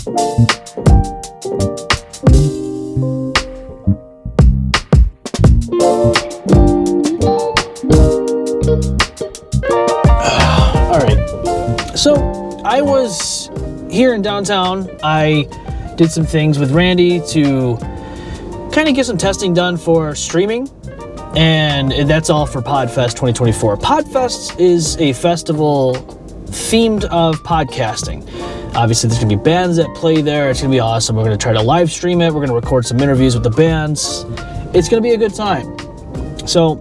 All right, so I was here in downtown. I did some things with Randy to kind of get some testing done for streaming, and that's all for PodFest 2024. PodFest is a festival themed of podcasting. Obviously, there's going to be bands that play there. It's going to be awesome. We're going to try to live stream it. We're going to record some interviews with the bands. It's going to be a good time. So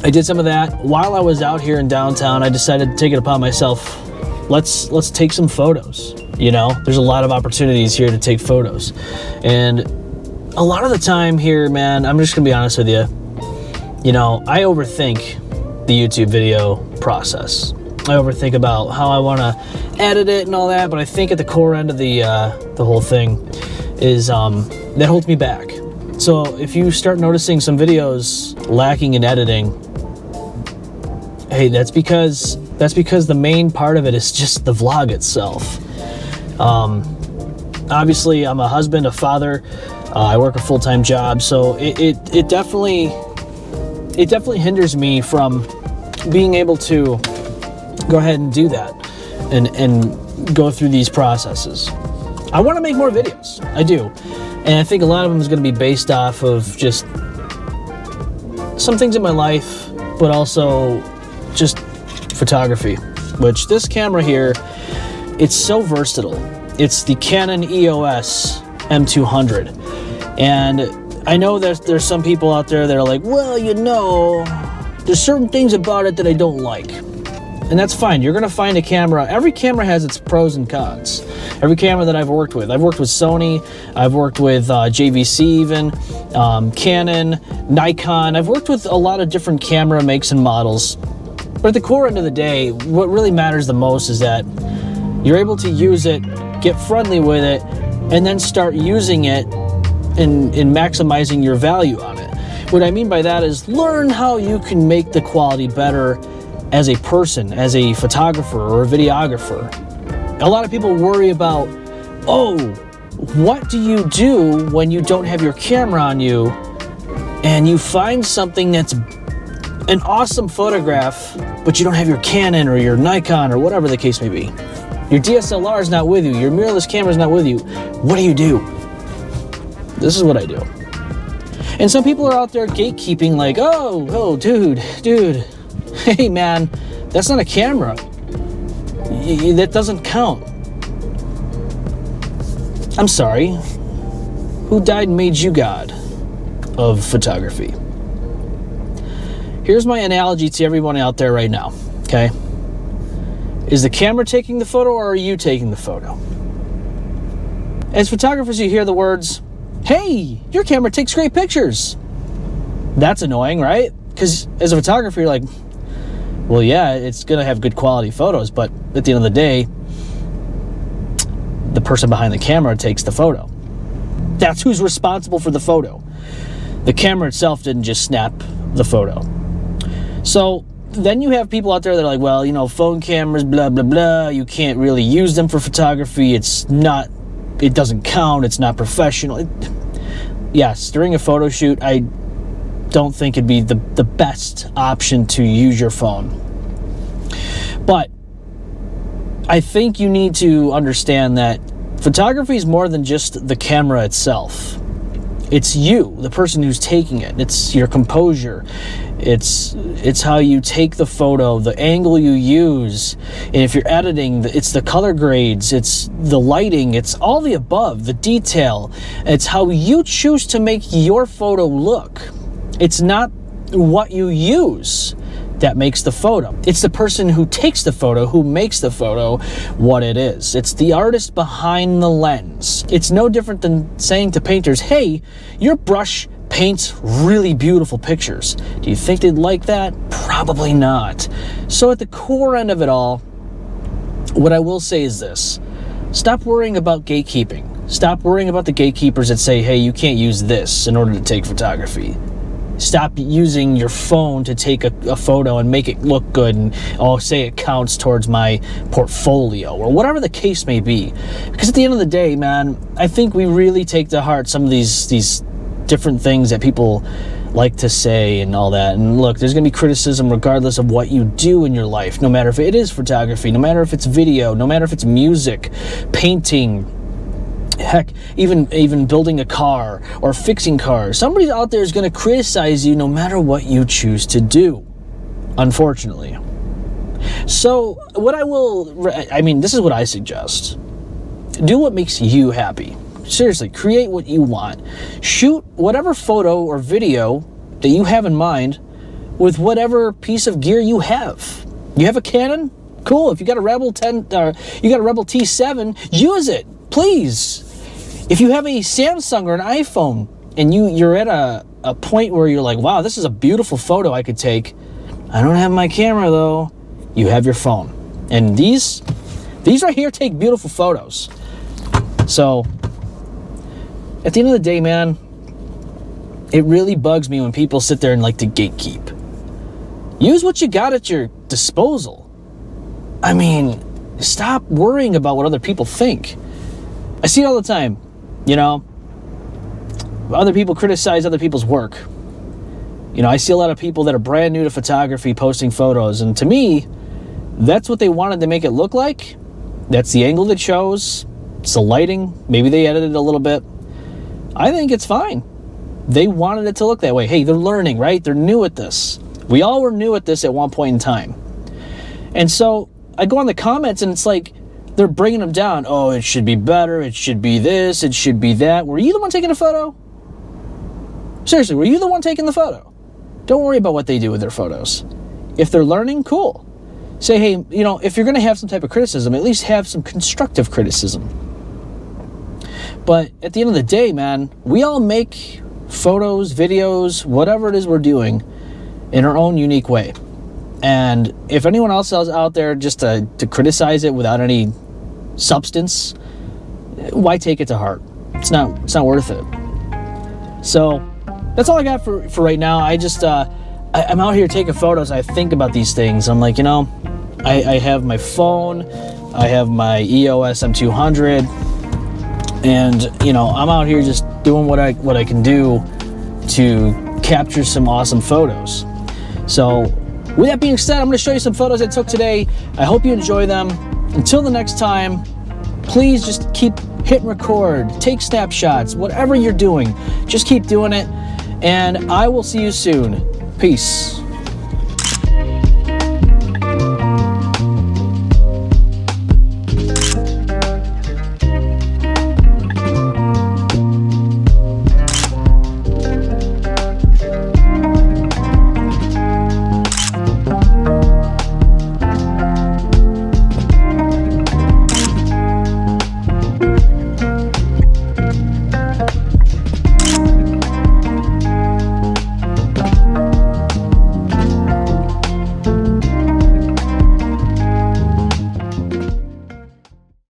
I did some of that. While I was out here in downtown, I decided to take it upon myself. Let's take some photos. You know, there's a lot of opportunities here to take photos. And a lot of the time here, man, I'm just going to be honest with you. You know, I overthink the YouTube video process. I overthink about how I want to edit it and all that, but I think at the core end of the whole thing is that holds me back. So if you start noticing some videos lacking in editing, hey, that's because the main part of it is just the vlog itself. Obviously, I'm a husband, a father. I work a full-time job, so it definitely hinders me from being able to go ahead and do that and go through these processes. I want to make more videos. I do. And I think a lot of them is going to be based off of just some things in my life, but also just photography, which this camera here, it's so versatile. It's the Canon EOS M200. And I know there's some people out there that are like, well, you know, there's certain things about it that I don't like. And that's fine. You're going to find a camera. Every camera has its pros and cons. Every camera that I've worked with Sony, I've worked with JVC even, Canon, Nikon. I've worked with a lot of different camera makes and models. But at the core end of the day, what really matters the most is that you're able to use it, get friendly with it, and then start using it in maximizing your value on it. What I mean by that is learn how you can make the quality better as a person, as a photographer or a videographer. A lot of people worry about, oh, what do you do when you don't have your camera on you and you find something that's an awesome photograph, but you don't have your Canon or your Nikon or whatever the case may be. Your DSLR is not with you. Your mirrorless camera is not with you. What do? This is what I do. And some people are out there gatekeeping like, oh, dude. Hey, man, that's not a camera. That doesn't count. I'm sorry. Who died and made you God of photography? Here's my analogy to everyone out there right now, okay? Is the camera taking the photo or are you taking the photo? As photographers, you hear the words, hey, your camera takes great pictures. That's annoying, right? Because as a photographer, you're like, well, yeah, it's going to have good quality photos, but at the end of the day, the person behind the camera takes the photo. That's who's responsible for the photo. The camera itself didn't just snap the photo. So then you have people out there that are like, well, you know, phone cameras, blah, blah, blah. You can't really use them for photography. It doesn't count. It's not professional. Yes, during a photo shoot, I don't think it'd be the best option to use your phone. But I think you need to understand that photography is more than just the camera itself. It's you, the person who's taking it. It's your composure. It's how you take the photo, the angle you use. And if you're editing, it's the color grades, it's the lighting, it's all the above, the detail. It's how you choose to make your photo look. It's not what you use that makes the photo. It's the person who takes the photo, who makes the photo what it is. It's the artist behind the lens. It's no different than saying to painters, hey, your brush paints really beautiful pictures. Do you think they'd like that? Probably not. So at the core end of it all, what I will say is this. Stop worrying about gatekeeping. Stop worrying about the gatekeepers that say, hey, you can't use this in order to take photography. Stop using your phone to take a photo and make it look good and say it counts towards my portfolio or whatever the case may be. Because at the end of the day, man, I think we really take to heart some of these different things that people like to say and all that. And look, there's going to be criticism regardless of what you do in your life, no matter if it is photography, no matter if it's video, no matter if it's music, painting, heck, even building a car or fixing cars. Somebody out there is going to criticize you no matter what you choose to do, unfortunately. So this is what I suggest. Do what makes you happy. Seriously, create what you want. Shoot whatever photo or video that you have in mind with whatever piece of gear you have. You have a Canon? Cool. If you got a Rebel T7, use it, please. If you have a Samsung or an iPhone and you're at a point where you're like, wow, this is a beautiful photo I could take. I don't have my camera though. You have your phone. And these right here take beautiful photos. So at the end of the day, man, it really bugs me when people sit there and like to gatekeep. Use what you got at your disposal. I mean, stop worrying about what other people think. I see it all the time. Other people criticize other people's work. I see a lot of people that are brand new to photography posting photos, and to me, that's what they wanted to make it look like. That's the angle they chose. It's the lighting. Maybe they edited it a little bit. I think it's fine. They wanted it to look that way. Hey, they're learning, right? They're new at this. We all were new at this at one point in time. And so I go on the comments and it's like, they're bringing them down. Oh, it should be better. It should be this. It should be that. Were you the one taking a photo? Seriously, were you the one taking the photo? Don't worry about what they do with their photos. If they're learning, cool. Say, hey, if you're going to have some type of criticism, at least have some constructive criticism. But at the end of the day, man, we all make photos, videos, whatever it is we're doing in our own unique way. And if anyone else is out there just to criticize it without any substance, why take it to heart? It's not worth it. So that's all I got for right now. I'm out here taking photos. I think about these things. I'm like, I have my phone, I have my EOS M200, and I'm out here just doing what I can do to capture some awesome photos. So with that being said, I'm going to show you some photos I took today. I hope you enjoy them. Until the next time, please just keep hitting record, take snapshots, whatever you're doing, just keep doing it. And I will see you soon. Peace.